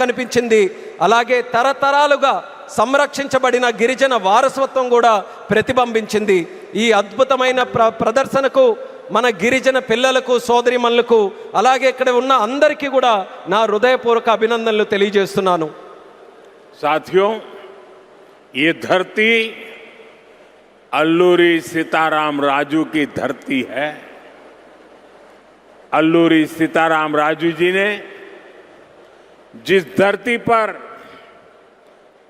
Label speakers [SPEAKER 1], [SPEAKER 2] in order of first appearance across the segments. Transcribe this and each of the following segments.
[SPEAKER 1] కనిపించింది. అలాగే తరతరాలుగా సంరక్షించబడిన గిరిజన వారసత్వం కూడా ప్రతిబింబించింది. ఈ అద్భుతమైన ప్రదర్శనకు మన గిరిజన పిల్లలకు, సోదరిమణులకు, అలాగే ఇక్కడ ఉన్న అందరికీ కూడా నా హృదయపూర్వక అభినందనలు తెలియజేస్తున్నాను.
[SPEAKER 2] साथियों, ये धरती अल्लूरी सीताराम राजू की धरती है। अल्लूरी सीताराम राजू जी ने जिस धरती पर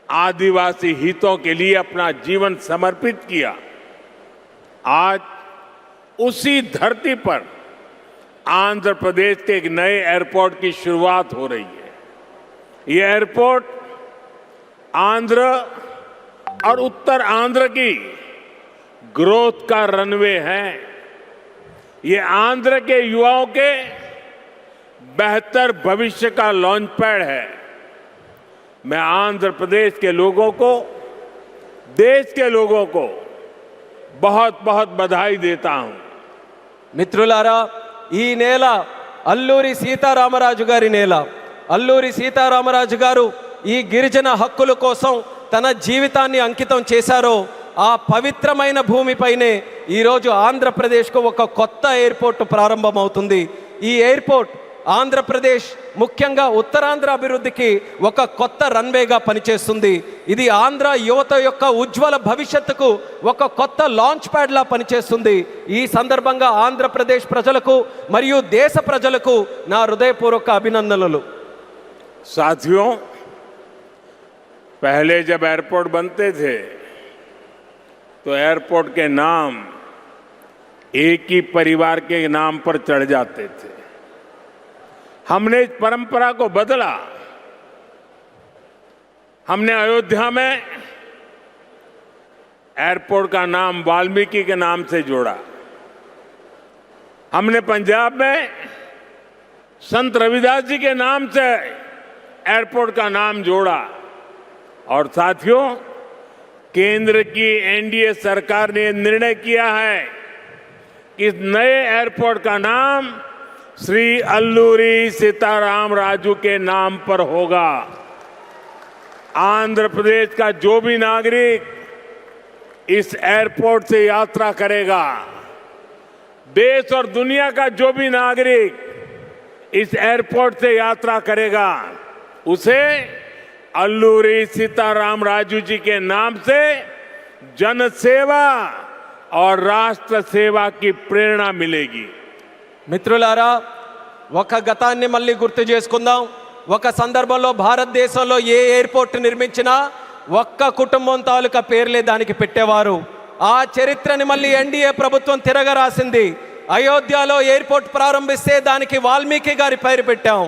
[SPEAKER 2] आदिवासी हितों के लिए अपना जीवन समर्पित किया, आज उसी धरती पर आंध्र प्रदेश के एक नए एयरपोर्ट की शुरुआत हो रही है। ये एयरपोर्ट आंध्र और उत्तर आंध्र की ग्रोथ का रनवे है। ये आंध्र के युवाओं के बेहतर भविष्य का लॉन्च पैड है। मैं आंध्र प्रदेश के लोगों को, देश के लोगों को बहुत बहुत बधाई देता हूं।
[SPEAKER 1] మిత్రులారా, ఈ నేల అల్లూరి సీతారామరాజు గారి నేల. అల్లూరి సీతారామరాజు గారు ఈ గిరిజన హక్కుల కోసం తన జీవితాన్ని అంకితం చేశారో ఆ పవిత్రమైన భూమిపైనే ఈరోజు ఆంధ్రప్రదేశ్కు ఒక కొత్త ఎయిర్పోర్ట్ ప్రారంభమవుతుంది. ఈ ఎయిర్పోర్ట్ ఆంధ్రప్రదేశ్, ముఖ్యంగా ఉత్తరాంధ్ర అభివృద్ధికి ఒక కొత్త రన్వేగా పనిచేస్తుంది. ఇది ఆంధ్ర యువత యొక్క ఉజ్వల భవిష్యత్తుకు ఒక కొత్త లాంచ్ ప్యాడ్లా పనిచేస్తుంది. ఈ సందర్భంగా ఆంధ్రప్రదేశ్ ప్రజలకు మరియు దేశ ప్రజలకు నా హృదయపూర్వక అభినందనలు.
[SPEAKER 2] साथियों, पहले जब एयरपोर्ट बनते थे तो एयरपोर्ट के नाम एक ही परिवार के नाम पर चढ़ जाते थे। हमने इस परंपरा को बदला। हमने अयोध्या में एयरपोर्ट का नाम वाल्मीकि के नाम से जोड़ा। हमने पंजाब में संत रविदास जी के नाम से एयरपोर्ट का नाम जोड़ा। और साथियों, केंद्र की एनडीए सरकार ने निर्णय किया है कि इस नए एयरपोर्ट का नाम श्री अल्लूरी सीताराम राजू के नाम पर होगा। आंध्र प्रदेश का जो भी नागरिक इस एयरपोर्ट से यात्रा करेगा, देश और दुनिया का जो भी नागरिक इस एयरपोर्ट से यात्रा करेगा, उसे अल्लूरी सीताराम राजू जी के नाम से जन सेवा और राष्ट्र सेवा की प्रेरणा मिलेगी.
[SPEAKER 1] మిత్రులారా, ఒక గతాన్ని మళ్ళీ గుర్తు చేసుకుందాం. ఒక సందర్భంలో భారతదేశంలో ఏ ఎయిర్పోర్ట్ నిర్మించినా ఒక్క కుటుంబం తాలూకా పేర్లే దానికి పెట్టేవారు. ఆ చరిత్రని మళ్ళీ ఎన్డీఏ ప్రభుత్వం తిరగరాసింది. అయోధ్యలో ఎయిర్పోర్ట్ ప్రారంభిస్తే దానికి వాల్మీకి గారి పేరు పెట్టాం.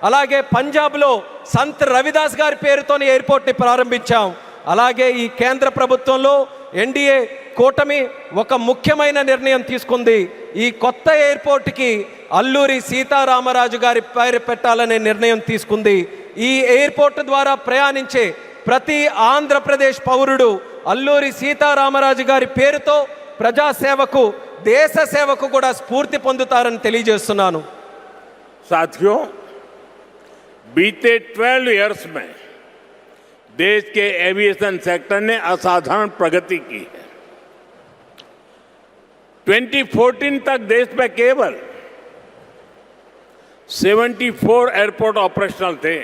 [SPEAKER 1] అలాగే పంజాబ్లో సంత్ రవిదాస్ గారి పేరుతోని ఎయిర్పోర్ట్ని ప్రారంభించాం. అలాగే ఈ కేంద్ర ప్రభుత్వంలో ఎన్డీఏ కూటమి ఒక ముఖ్యమైన నిర్ణయం తీసుకుంది. ఈ కొత్త ఎయిర్పోర్ట్కి అల్లూరి సీతారామరాజు గారి పేరు పెట్టాలనే నిర్ణయం తీసుకుంది. ఈ ఎయిర్పోర్ట్ ద్వారా ప్రయాణించే ప్రతి ఆంధ్రప్రదేశ్ పౌరుడు అల్లూరి సీతారామరాజు గారి పేరుతో ప్రజాసేవకు, దేశ సేవకు కూడా స్ఫూర్తి పొందుతారని తెలియజేస్తున్నాను.
[SPEAKER 2] साथियों, बीते 12 इयर्स में देश के एविएशन सेक्टर ने असाधारण प्रगति की है। 2014 तक देश में केवल 74 एयरपोर्ट ऑपरेशनल थे।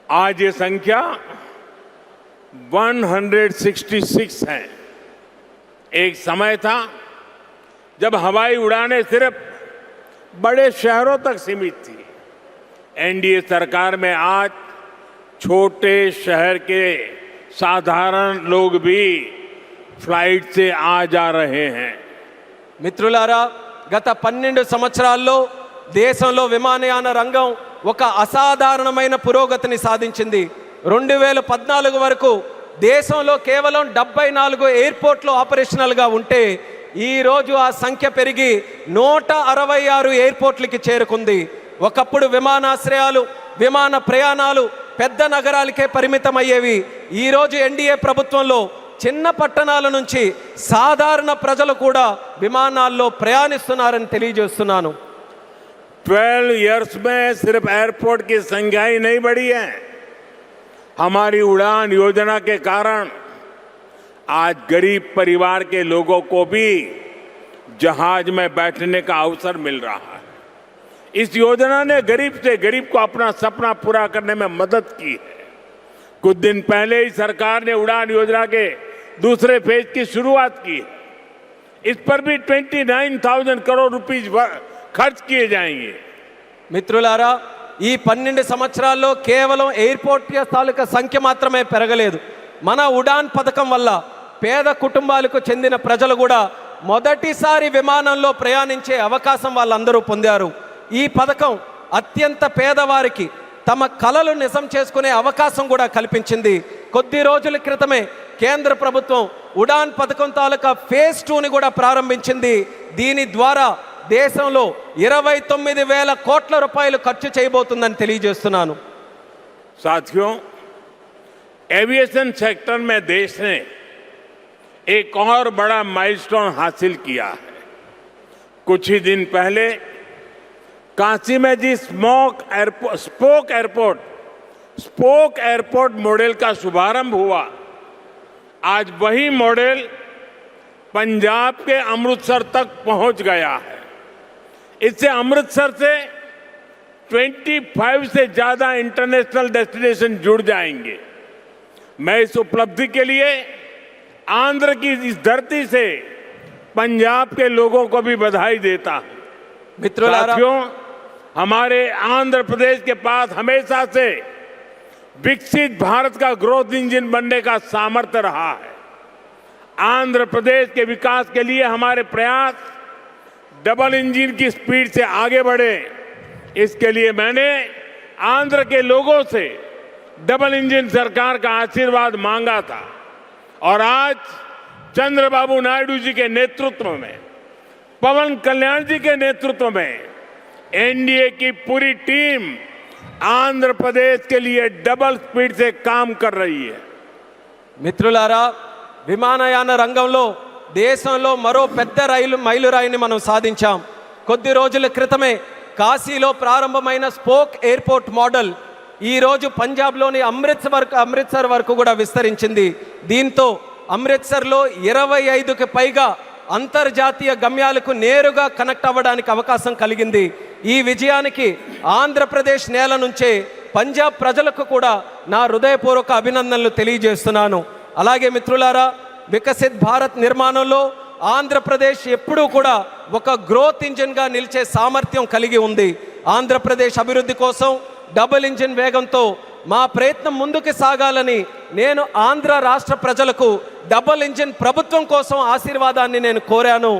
[SPEAKER 2] आज ये संख्या 166 है। एक समय था जब हवाई उड़ानें सिर्फ बड़े शहरों तक सीमित थी। एनडीए सरकार में आज छोटे शहर के साधारण लोग भी फ्लाइट से आ जा रहे हैं.
[SPEAKER 1] మిత్రులారా, గత 12 సంవత్సరాల్లో దేశంలో విమానయాన రంగం ఒక అసాధారణమైన పురోగతిని సాధించింది. 2014 వరకు దేశంలో కేవలం 74 ఎయిర్పోర్ట్లు ఆపరేషనల్గా ఉంటే ఈరోజు ఆ సంఖ్య పెరిగి 166 ఎయిర్పోర్ట్లకి చేరుకుంది. ఒకప్పుడు విమానాశ్రయాలు, విమాన ప్రయాణాలు పెద్ద నగరాలకే పరిమితమయ్యేవి. ఈరోజు ఎన్డీఏ ప్రభుత్వంలో చిన్న పట్టణాల నుంచి సాధారణ ప్రజలు కూడా విమానాల్లో ప్రయాణిస్తున్నారని తెలియజేస్తున్నాను.
[SPEAKER 2] 12 इयर्स में सिर्फ एयरपोर्ट की संख्या ही नहीं बढ़ी है, हमारी उड़ान योजना के कारण आज गरीब परिवार के लोगों को भी जहाज में बैठने का अवसर मिल रहा है। इस योजना ने गरीब से गरीब को अपना सपना पूरा करने में मदद की है। कुछ दिन पहले ही सरकार ने उड़ान योजना के दूसरे फेज की शुरुआत की है। इस पर भी 29,000 करोड़ रुपीस खर्च किए जाएंगे।
[SPEAKER 1] మిత్రులారా, ఈ 12 సంవత్సరాల్లో కేవలం ఎయిర్పోర్ట్ తాలూకా సంఖ్య మాత్రమే పెరగలేదు. మన ఉడాన్ పథకం వల్ల పేద కుటుంబాలకు చెందిన ప్రజలు కూడా మొదటిసారి విమానంలో ప్రయాణించే అవకాశం వాళ్ళందరూ పొందారు. ఈ పథకం అత్యంత పేదవారికి తమ కలలు నిజం చేసుకునే అవకాశం కూడా కల్పించింది. కొద్ది రోజుల క్రితమే కేంద్ర ప్రభుత్వం ఉడాన్ పథకం తాలూకా ఫేజ్ 2ని కూడా ప్రారంభించింది. దీని ద్వారా దేశంలో 29,000 కోట్ల రూపాయలు ఖర్చు చేయబోతుందని తెలియజేస్తున్నాను.
[SPEAKER 2] साथियों, एविएशन सेक्टर में देश ने एक और बड़ा माइलस्टोन हासिल किया है। कुछ ही दिन पहले काशी में जिस स्पोक एयरपोर्ट मॉडल का शुभारंभ हुआ, आज वही मॉडल पंजाब के अमृतसर तक पहुंच गया है। इससे अमृतसर से 25 से ज्यादा इंटरनेशनल डेस्टिनेशन जुड़ जाएंगे। मैं इस उपलब्धि के लिए आंध्र की इस धरती से पंजाब के लोगों को भी बधाई देता हूं। साथियों, हमारे आंध्र प्रदेश के पास हमेशा से विकसित भारत का ग्रोथ इंजन बनने का सामर्थ्य रहा है। आंध्र प्रदेश के विकास के लिए हमारे प्रयास डबल इंजन की स्पीड से आगे बढ़े। इसके लिए मैंने आंध्र के लोगों से डबल इंजन सरकार का आशीर्वाद मांगा था और आज चंद्रबाबू नायडू जी के नेतृत्व में, पवन कल्याण जी के नेतृत्व में एनडीए की पूरी टीम आंध्र प्रदेश के लिए डबल स्पीड से काम कर रही है।
[SPEAKER 1] మిత్రులారా, విమానయాన రంగంలో దేశంలో మరో పెద్ద మైలురాయిని మనం సాధించాం. కొద్ది రోజుల క్రితమే కాశీలో ప్రారంభమైన స్పోక్ ఎయిర్పోర్ట్ మోడల్ ఈ రోజు పంజాబ్లోని అమృత్సర్ వరకు కూడా విస్తరించింది. దీంతో అమృత్సర్లో 25కి పైగా అంతర్జాతీయ గమ్యాలకు నేరుగా కనెక్ట్ అవ్వడానికి అవకాశం కలిగింది. ఈ విజయానికి ఆంధ్రప్రదేశ్ నేల నుంచే పంజాబ్ ప్రజలకు కూడా నా హృదయపూర్వక అభినందనలు తెలియజేస్తున్నాను. అలాగే మిత్రులారా, వికసిత్ భారత్ నిర్మాణంలో ఆంధ్రప్రదేశ్ ఎప్పుడూ కూడా ఒక గ్రోత్ ఇంజిన్గా నిలిచే సామర్థ్యం కలిగి ఉంది. ఆంధ్రప్రదేశ్ అభివృద్ధి కోసం డబుల్ ఇంజిన్ వేగంతో మా ప్రయత్నం ముందుకు సాగాలని నేను ఆంధ్ర రాష్ట్ర ప్రజలకు డబుల్ ఇంజిన్ ప్రభుత్వం కోసం ఆశీర్వాదాన్ని నేను కోరాను.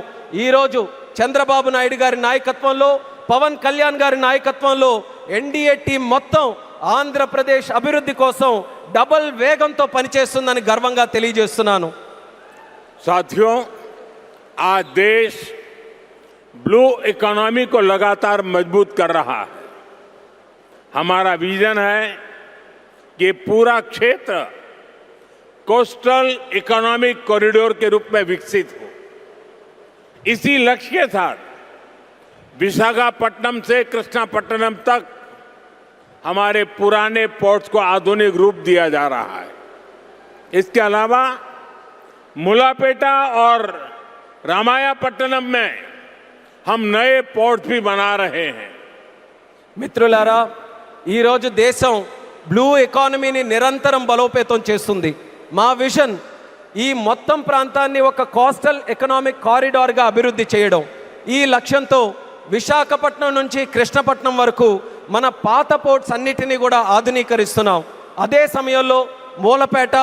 [SPEAKER 1] ఈరోజు చంద్రబాబు నాయుడు గారి నాయకత్వంలో, పవన్ కళ్యాణ్ గారి నాయకత్వంలో ఎన్డీఏ టీం మొత్తం ఆంధ్రప్రదేశ్ అభివృద్ధి కోసం డబుల్ వేగంతో పనిచేస్తుందని గర్వంగా తెలియజేస్తున్నాను.
[SPEAKER 2] साथियों, आज देश ब्लू इकोनॉमी को लगातार मजबूत कर रहा है। हमारा विजन है कि पूरा क्षेत्र कोस्टल इकोनॉमिक कॉरिडोर के रूप में विकसित हो। इसी लक्ष्य के साथ विशाखापट्टनम से कृष्णापट्टनम तक हमारे पुराने पोर्ट्स को आधुनिक रूप दिया जा रहा है। इसके अलावा मुलापेटा और रामायापट्टनम में हम नए पोर्ट भी बना रहे हैं।
[SPEAKER 1] మిత్రులారా, ఈరోజు దేశం బ్లూ ఎకానమీని నిరంతరం బలోపేతం చేస్తుంది. మా విజన్ ఈ మొత్తం ప్రాంతాన్ని ఒక కోస్టల్ ఎకనామిక్ కారిడార్గా అభివృద్ధి చేయడం. ఈ లక్ష్యంతో విశాఖపట్నం నుంచి కృష్ణపట్నం వరకు మన పాత పోర్ట్స్ అన్నిటినీ కూడా ఆధునీకరిస్తున్నాం. అదే సమయంలో మూలపేట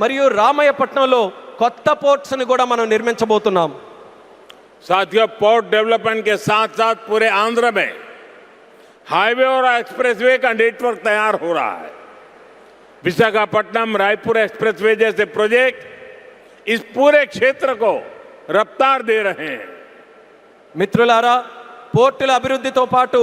[SPEAKER 1] మరియు రామయ్యపట్నంలో కొత్త పోర్ట్స్ని కూడా మనం నిర్మించబోతున్నాం.
[SPEAKER 2] साथियों, पोर्ट डेवलपमेंट के साथ साथ पूरे आंध्र में हाईवे और एक्सप्रेसवे का नेटवर्क तैयार हो रहा है। विशाखापट्टनम रायपुर एक्सप्रेसवे जैसे प्रोजेक्ट इस पूरे क्षेत्र को रफ्तार दे रहे हैं.
[SPEAKER 1] మిత్రులారా, పోర్టుల అభివృద్ధితో పాటు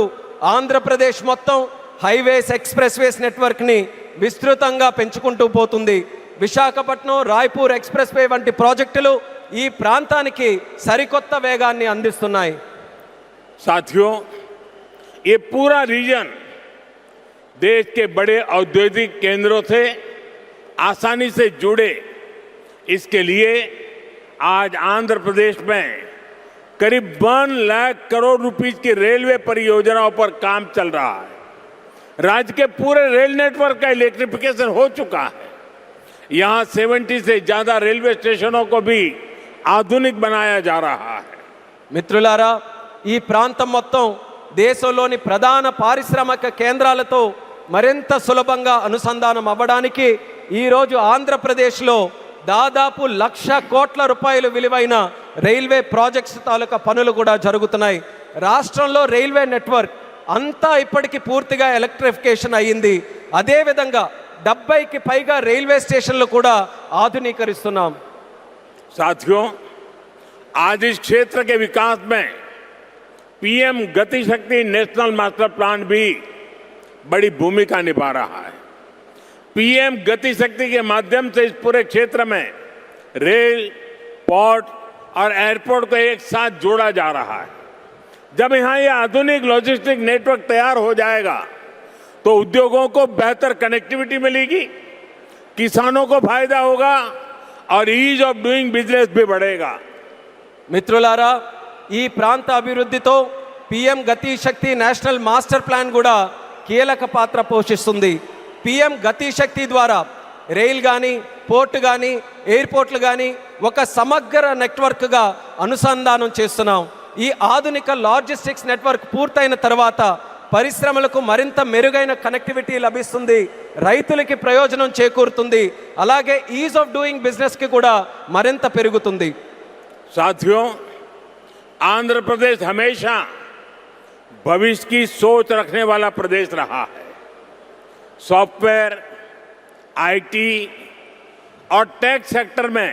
[SPEAKER 1] ఆంధ్రప్రదేశ్ మొత్తం హైవేస్, ఎక్స్ప్రెస్వేస్ నెట్వర్క్ని విస్తృతంగా పెంచుకుంటూ పోతుంది. విశాఖపట్నం రాయ్పూర్ ఎక్స్ప్రెస్వే వంటి ప్రాజెక్టులు ఈ ప్రాంతానికి సరికొత్త వేగాన్ని అందిస్తున్నాయి.
[SPEAKER 2] साथियों, ये पूरा रीजन देश के बड़े औद्योगिक केंद्रों से आसानी से जुड़े, इसके लिए आज आंध्र प्रदेश में करीब 1 लाख करोड़ रुपीस की रेलवे परियोजनाओं पर काम चल रहा है। राज्य के पूरे रेल नेटवर्क का इलेक्ट्रिफिकेशन हो चुका है। यहां 70 से ज्यादा रेलवे स्टेशनों को भी आधुनिक बनाया जा रहा है।
[SPEAKER 1] మిత్రులారా, ఈ ప్రాంతం మొత్తం దేశంలోని ప్రధాన పారిశ్రామిక కేంద్రాలతో మరింత సులభంగా అనుసంధానం అవ్వడానికి ఈరోజు ఆంధ్రప్రదేశ్లో దాదాపు 1,00,000 కోట్ల రూపాయలు విలువైన రైల్వే ప్రాజెక్ట్స్ తాలూకా పనులు కూడా జరుగుతున్నాయి. రాష్ట్రంలో రైల్వే నెట్వర్క్ అంతా ఇప్పటికీ పూర్తిగా ఎలక్ట్రిఫికేషన్ అయ్యింది. అదేవిధంగా 70కి పైగా రైల్వే స్టేషన్లు కూడా ఆధునీకరిస్తున్నాం.
[SPEAKER 2] साथियों, आज इस क्षेत्र के विकास में पीएम गति शक्ति नेशनल मास्टर प्लान भी बड़ी भूमिका निभा रहा है। पीएम गति शक्ति के माध्यम से इस पूरे क्षेत्र में रेल, पोर्ट और एयरपोर्ट को एक साथ जोड़ा जा रहा है। जब यहाँ ये आधुनिक लॉजिस्टिक नेटवर्क तैयार हो जाएगा तो उद्योगों को बेहतर कनेक्टिविटी मिलेगी, किसानों को फायदा होगा और ईज ऑफ डूइंग बिजनेस भी बढ़ेगा।
[SPEAKER 1] మిత్రులారా, ఈ ప్రాంత అభివృద్ధితో పిఎం గతి శక్తి నేషనల్ మాస్టర్ ప్లాన్ కూడా కీలక పాత్ర పోషిస్తుంది. పిఎం గతి శక్తి ద్వారా రైల్ కానీ, పోర్టు కానీ, ఎయిర్పోర్ట్లు కానీ ఒక సమగ్ర నెట్వర్క్గా అనుసంధానం చేస్తున్నాం. ఈ ఆధునిక లాజిస్టిక్స్ నెట్వర్క్ పూర్తయిన తర్వాత పరిశ్రమలకు మరింత మెరుగైన కనెక్టివిటీ లభిస్తుంది, రైతులకి ప్రయోజనం చేకూరుతుంది, అలాగే ఈజ్ ఆఫ్ డూయింగ్ బిజినెస్కి కూడా మరింత పెరుగుతుంది.
[SPEAKER 2] साथियों, आंध्र प्रदेश हमेशा भविष्य की सोच रखने वाला प्रदेश रहा है। सॉफ्टवेयर, आईटी और टेक सेक्टर में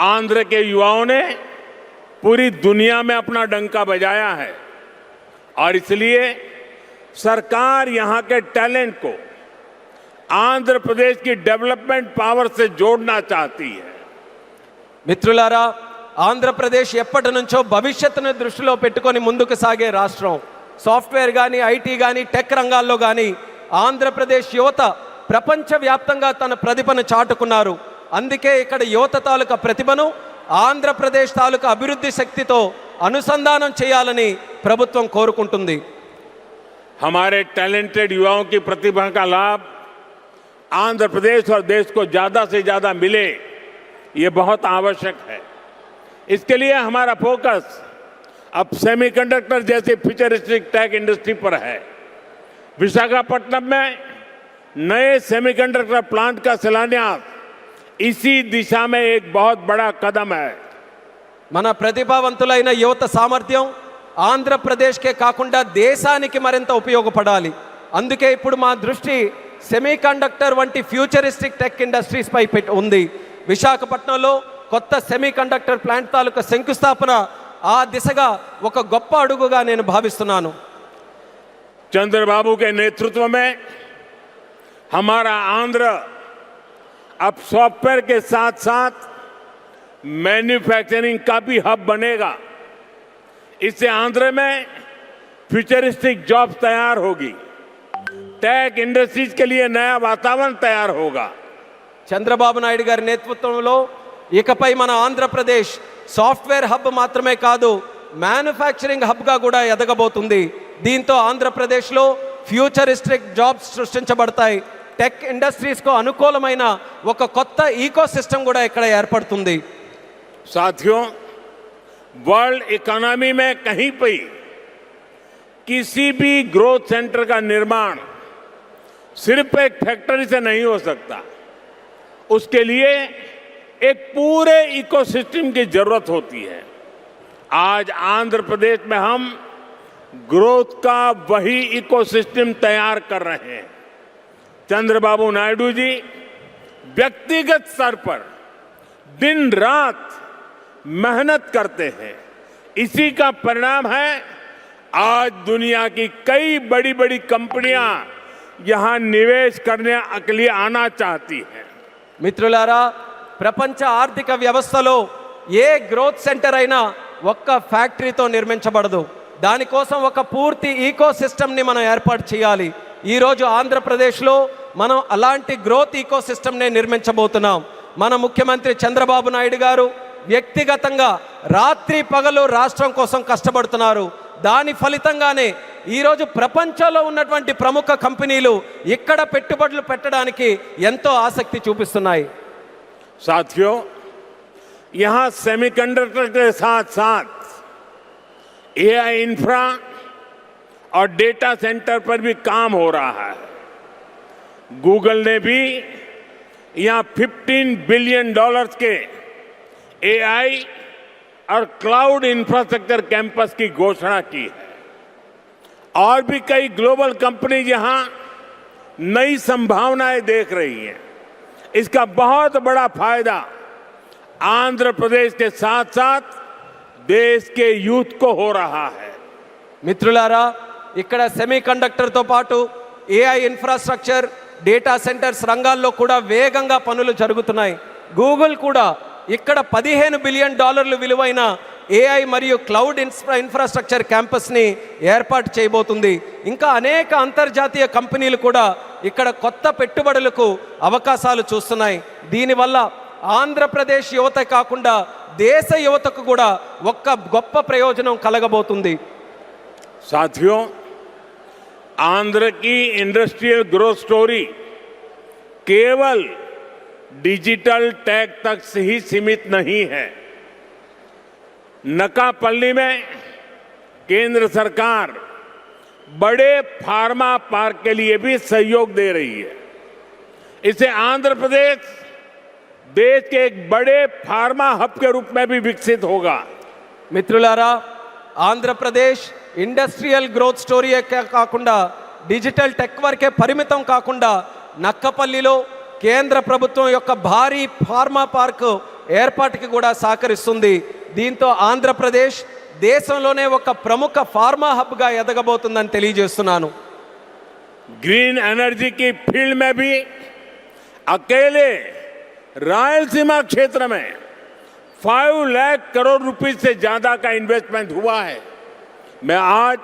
[SPEAKER 2] आंध्र के युवाओं ने पूरी दुनिया में अपना डंका बजाया है और इसलिए सरकार यहां के टैलेंट को आंध्र प्रदेश की डेवलपमेंट पावर से जोड़ना चाहती है.
[SPEAKER 1] మిత్రులారా, ఆంధ్రప్రదేశ్ ఎప్పటి నుంచో భవిష్యత్తును దృష్టిలో పెట్టుకొని ముందుకు సాగే రాష్ట్రం. సాఫ్ట్వేర్ కానీ, ఐటీ కానీ, టెక్ రంగాల్లో కానీ ఆంధ్రప్రదేశ్ యువత ప్రపంచవ్యాప్తంగా తన ప్రతిభను చాటుకున్నారు. అందుకే ఇక్కడ యువత తాలూకా ప్రతిభను ఆంధ్రప్రదేశ్ తాలూకా అభివృద్ధి శక్తితో అనుసంధానం చేయాలని ప్రభుత్వం కోరుకుంటుంది.
[SPEAKER 2] हमारे टैलेंटेड युवाओं की प्रतिभा का लाभ आंध्र प्रदेश और देश को ज्यादा से ज्यादा मिले, ये बहुत आवश्यक है. इसके लिए हमारा फोकस अब सेमीकंडक्टर जैसे फ्यूचरिस्टिक टेक इंडस्ट्री पर है. विशाखापट्टनम में नए सेमीकंडक्टर प्लांट का शिलान्यास इसी दिशा में एक बहुत बड़ा कदम है.
[SPEAKER 1] మన ప్రతిభావంతులైన యువత సామర్థ్యం ఆంధ్రప్రదేశ్కే కాకుండా దేశానికి మరింత ఉపయోగపడాలి. అందుకే ఇప్పుడు మా దృష్టి సెమీకండక్టర్ వంటి ఫ్యూచరిస్టిక్ టెక్ ఇండస్ట్రీస్ పై ఉంది. విశాఖపట్నంలో కొత్త సెమీకండక్టర్ ప్లాంట్ తాలూకా శంకుస్థాపన ఆ దిశగా ఒక గొప్ప అడుగుగా నేను భావిస్తున్నాను.
[SPEAKER 2] चंद्रबाबू के नेतृत्व में हमारा आंध्र अब सॉफ्टवेयर के साथ साथ मैन्युफैक्चरिंग का भी हब बनेगा. इससे आंध्र में फ्यूचरिस्टिक जॉब्स तैयार होगी, टेक इंडस्ट्रीज के लिए नया वातावरण तैयार होगा.
[SPEAKER 1] చంద్రబాబు నాయుడు గారి నేతృత్వంలో ఇకపై మన ఆంధ్రప్రదేశ్ సాఫ్ట్వేర్ హబ్ మాత్రమే కాదు, మ్యానుఫ్యాక్చరింగ్ హబ్గా కూడా ఎదగబోతుంది. దీంతో ఆంధ్రప్రదేశ్లో ఫ్యూచరిస్టిక్ జాబ్స్ సృష్టించబడతాయి. టెక్ ఇండస్ట్రీస్కు అనుకూలమైన ఒక కొత్త ఈకో సిస్టమ్ కూడా ఇక్కడ ఏర్పడుతుంది.
[SPEAKER 2] साथियों, वर्ल्ड इकोनॉमी में कहीं पे किसी भी ग्रोथ सेंटर का निर्माण सिर्फ एक फैक्ट्री से नहीं हो सकता. उसके लिए एक पूरे इकोसिस्टम की जरूरत होती है. आज आंध्र प्रदेश में हम ग्रोथ का वही इकोसिस्टम तैयार कर रहे हैं. चंद्रबाबू नायडू जी व्यक्तिगत स्तर पर दिन रात मेहनत करते हैं. इसी का परिणाम है आज दुनिया की कई बड़ी बड़ी कंपनियां यहां निवेश करने के लिए आना चाहती हैं.
[SPEAKER 1] మిత్రులారా, ప్రపంచ ఆర్థిక వ్యవస్థలో ఏ గ్రోత్ సెంటర్ అయినా ఒక్క ఫ్యాక్టరీతో నిర్మించబడదు. దానికోసం ఒక పూర్తి ఈకో సిస్టమ్ని మనం ఏర్పాటు చేయాలి. ఈరోజు ఆంధ్రప్రదేశ్లో మనం అలాంటి గ్రోత్ ఈకో సిస్టమ్నే నిర్మించబోతున్నాం. మన ముఖ్యమంత్రి చంద్రబాబు నాయుడు గారు వ్యక్తిగతంగా రాత్రి పగలు రాష్ట్రం కోసం కష్టపడుతున్నారు. దాని ఫలితంగానే ఈరోజు ప్రపంచంలో ఉన్నటువంటి ప్రముఖ కంపెనీలు ఇక్కడ పెట్టుబడులు పెట్టడానికి ఎంతో ఆసక్తి చూపిస్తున్నాయి.
[SPEAKER 2] साथियों, यहां सेमीकंडक्टर के साथ साथ एआई इंफ्रा और डेटा सेंटर पर भी काम हो रहा है. गूगल ने भी यहां $15 बिलियन के एआई और क्लाउड इंफ्रास्ट्रक्चर कैंपस की घोषणा की है. और भी कई ग्लोबल कंपनी यहां नई संभावनाएं देख रही हैं. इसका बहुत बड़ा फायदा आंध्र प्रदेश के साथ साथ देश के यूथ को हो रहा है.
[SPEAKER 1] మిత్రులారా, ఇక్కడ సెమీ కండక్టర్తో పాటు ఏఐ ఇన్ఫ్రాస్ట్రక్చర్, డేటా సెంటర్స్ రంగాల్లో కూడా వేగంగా పనులు జరుగుతున్నాయి. గూగుల్ కూడా ఇక్కడ $15 బిలియన్ విలువైన ఏఐ మరియు క్లౌడ్ ఇన్ఫ్రాస్ట్రక్చర్ క్యాంపస్ని ఏర్పాటు చేయబోతుంది. ఇంకా అనేక అంతర్జాతీయ కంపెనీలు కూడా ఇక్కడ కొత్త పెట్టుబడులకు అవకాశాలు చూస్తున్నాయి. దీనివల్ల ఆంధ్రప్రదేశ్ యువత కాకుండా దేశ యువతకు కూడా ఒక్క గొప్ప ప్రయోజనం కలగబోతుంది.
[SPEAKER 2] साथियों, आंध्र की इंडस्ट्रियल ग्रोथ स्टोरी केवल डिजिटल टेक तक से ही सीमित नहीं है. नकापल्ली में केंद्र सरकार बड़े फार्मा पार्क के लिए भी सहयोग दे रही है. इससे आंध्र प्रदेश देश के एक बड़े फार्मा हब के रूप में भी विकसित होगा.
[SPEAKER 1] మిత్రులారా, ఆంధ్రప్రదేశ్ ఇండస్ట్రియల్ గ్రోత్ స్టోరీ కాకుండా డిజిటల్ టెక్ వరకే పరిమితం కాకుండా నక్కపల్లిలో కేంద్ర ప్రభుత్వం యొక్క భారీ ఫార్మా పార్క్ ఏర్పాటుకి కూడా సహకరిస్తుంది. దీంతో ఆంధ్రప్రదేశ్ దేశంలోనే ఒక ప్రముఖ ఫార్మా హబ్గా ఎదగబోతుందని తెలియజేస్తున్నాను.
[SPEAKER 2] ग्रीन एनर्जी की फील्ड में भी अकेले रायलसीमा क्षेत्र में 5 लाख करोड़ रुपए से ज्यादा का इन्वेस्टमेंट हुआ है. मैं आज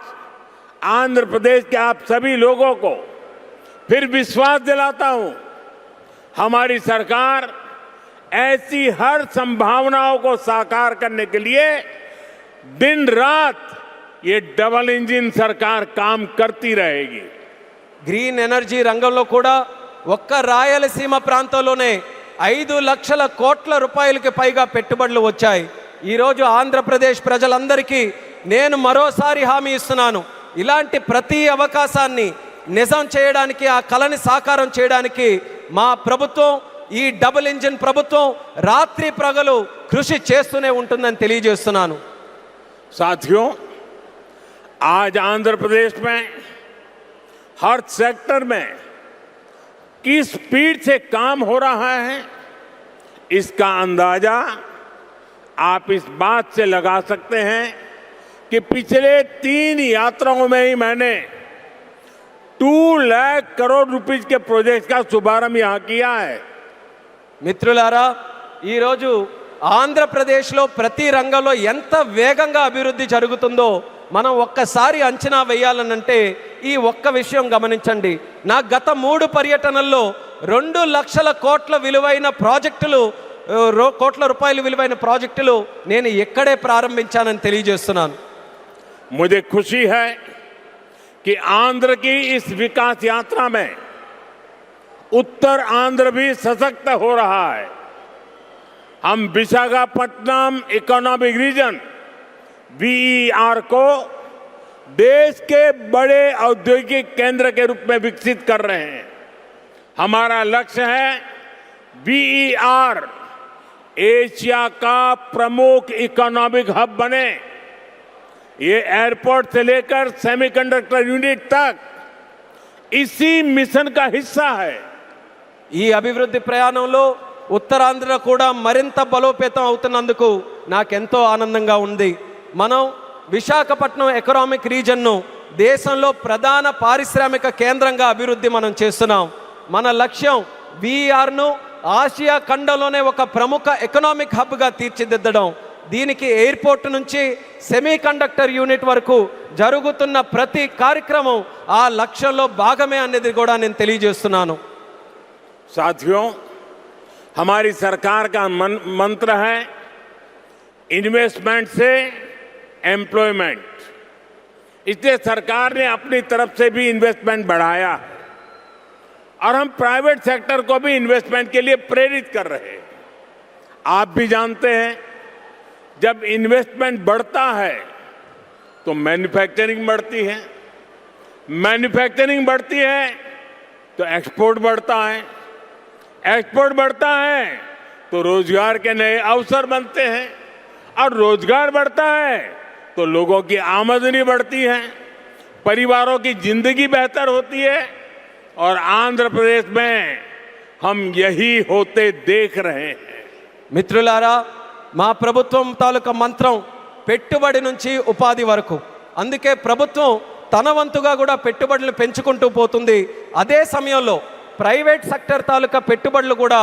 [SPEAKER 2] आंध्र प्रदेश के आप सभी लोगों को फिर विश्वास दिलाता हूं, हमारी सरकार ऐसी हर संभावनाओं को साकार करने के लिए दिन रात ये डबल इंजन सरकार काम करती रहेगी.
[SPEAKER 1] గ్రీన్ ఎనర్జీ రంగంలో కూడా ఒక్క రాయలసీమ ప్రాంతంలోనే 5 లక్షల కోట్ల రూపాయలకి పైగా పెట్టుబడులు వచ్చాయి. ఈరోజు ఆంధ్రప్రదేశ్ ప్రజలందరికీ నేను మరోసారి హామీ ఇస్తున్నాను, ఇలాంటి ప్రతి అవకాశాన్ని నిజం చేయడానికి, ఆ కళని సాకారం చేయడానికి మా ప్రభుత్వం, ఈ డబుల్ ఇంజిన్ ప్రభుత్వం రాత్రి ప్రగలు కృషి చేస్తూనే ఉంటుందని తెలియజేస్తున్నాను.
[SPEAKER 2] साथियों, आज आंध्र प्रदेश में हर सेक्टर में किस स्पीड से काम हो रहा है, इसका अंदाजा आप इस बात से लगा सकते हैं कि पिछले 3 यात्राओं में ही मैंने 2 लाख करोड़ रुपीस के प्रोजेक्ट का शुभारंभ यहां किया है.
[SPEAKER 1] మిత్రులారా, ఈరోజు ఆంధ్రప్రదేశ్లో ప్రతి రంగంలో ఎంత వేగంగా అభివృద్ధి జరుగుతుందో మనం ఒక్కసారి అంచనా వేయాలనంటే ఈ ఒక్క విషయం గమనించండి. నా గత 3 పర్యటనల్లో 2 లక్షల కోట్ల విలువైన ప్రాజెక్టులు, కోట్ల రూపాయల విలువైన ప్రాజెక్టులు నేను ఇక్కడే ప్రారంభించానని తెలియజేస్తున్నాను.
[SPEAKER 2] मुझे खुशी है कि आंध्र की इस विकास यात्रा में उत्तर आंध्र भी सशक्त हो रहा है. हम विशाखापट्टनम इकोनॉमिक रीजन VER को देश के बड़े औद्योगिक केंद्र के रूप में विकसित कर रहे हैं. हमारा लक्ष्य है VER एशिया का प्रमुख इकोनॉमिक हब बने. ये एयरपोर्ट से लेकर सेमीकंडक्टर यूनिट तक इसी मिशन का हिस्सा है.
[SPEAKER 1] ఈ అభివృద్ధి ప్రయాణంలో ఉత్తరాంధ్ర కూడా మరింత బలోపేతం అవుతున్నందుకు నాకెంతో ఆనందంగా ఉంది. మనం విశాఖపట్నం ఎకనామిక్ రీజన్ను దేశంలో ప్రధాన పారిశ్రామిక కేంద్రంగా అభివృద్ధి మనం చేస్తున్నాం. మన లక్ష్యం VERను ఆసియా ఖండంలోనే ఒక ప్రముఖ ఎకనామిక్ హబ్గా తీర్చిదిద్దడం. దీనికి ఎయిర్పోర్ట్ నుంచి సెమీ కండక్టర్ యూనిట్ వరకు జరుగుతున్న ప్రతి కార్యక్రమం ఆ లక్ష్యంలో భాగమే అనేది కూడా నేను తెలియజేస్తున్నాను.
[SPEAKER 2] साथियों, हमारी सरकार का मंत्र है इन्वेस्टमेंट से एम्प्लॉयमेंट। इसलिए सरकार ने अपनी तरफ से भी इन्वेस्टमेंट बढ़ाया है और हम प्राइवेट सेक्टर को भी इन्वेस्टमेंट के लिए प्रेरित कर रहे हैं। आप भी जानते हैं, जब इन्वेस्टमेंट बढ़ता है तो मैन्युफैक्चरिंग बढ़ती है, मैन्युफैक्चरिंग बढ़ती है तो एक्सपोर्ट बढ़ता है, एक्सपोर्ट बढ़ता है तो रोजगार के नए अवसर बनते हैं और रोजगार बढ़ता है तो लोगों की आमदनी बढ़ती है, परिवारों की जिंदगी बेहतर होती है और आंध्र प्रदेश में हम यही होते देख रहे हैं।
[SPEAKER 1] మిత్రులారా, మా ప్రభుత్వం తాలూకా మంత్రం పెట్టుబడి నుంచి ఉపాధి వరకు. అందుకే ప్రభుత్వం తన వంతుగా కూడా పెట్టుబడులు పెంచుకుంటూ పోతుంది. అదే సమయంలో ప్రైవేట్ సెక్టర్ తాలూకా పెట్టుబడులు కూడా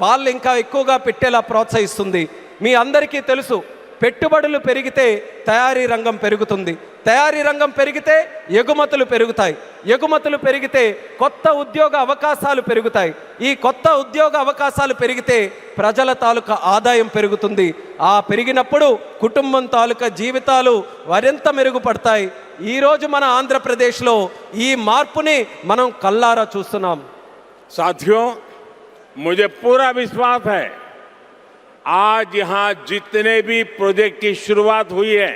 [SPEAKER 1] వాళ్ళు ఇంకా ఎక్కువగా పెట్టేలా ప్రోత్సహిస్తుంది. మీ అందరికీ తెలుసు, పెట్టుబడులు పెరిగితే తయారీ రంగం పెరుగుతుంది, తయారీ రంగం పెరిగితే ఎగుమతులు పెరుగుతాయి, ఎగుమతులు పెరిగితే కొత్త ఉద్యోగ అవకాశాలు పెరుగుతాయి, ఈ కొత్త ఉద్యోగ అవకాశాలు పెరిగితే ప్రజల తాలూకా ఆదాయం పెరుగుతుంది. ఆ పెరిగినప్పుడు కుటుంబం తాలూకా జీవితాలు మరింత మెరుగుపడతాయి. ఈరోజు మన ఆంధ్రప్రదేశ్లో ఈ మార్పుని మనం కల్లారా చూస్తున్నాం.
[SPEAKER 2] साथियों, मुझे पूरा विश्वास है आज यहां जितने भी प्रोजेक्ट की शुरुआत हुई है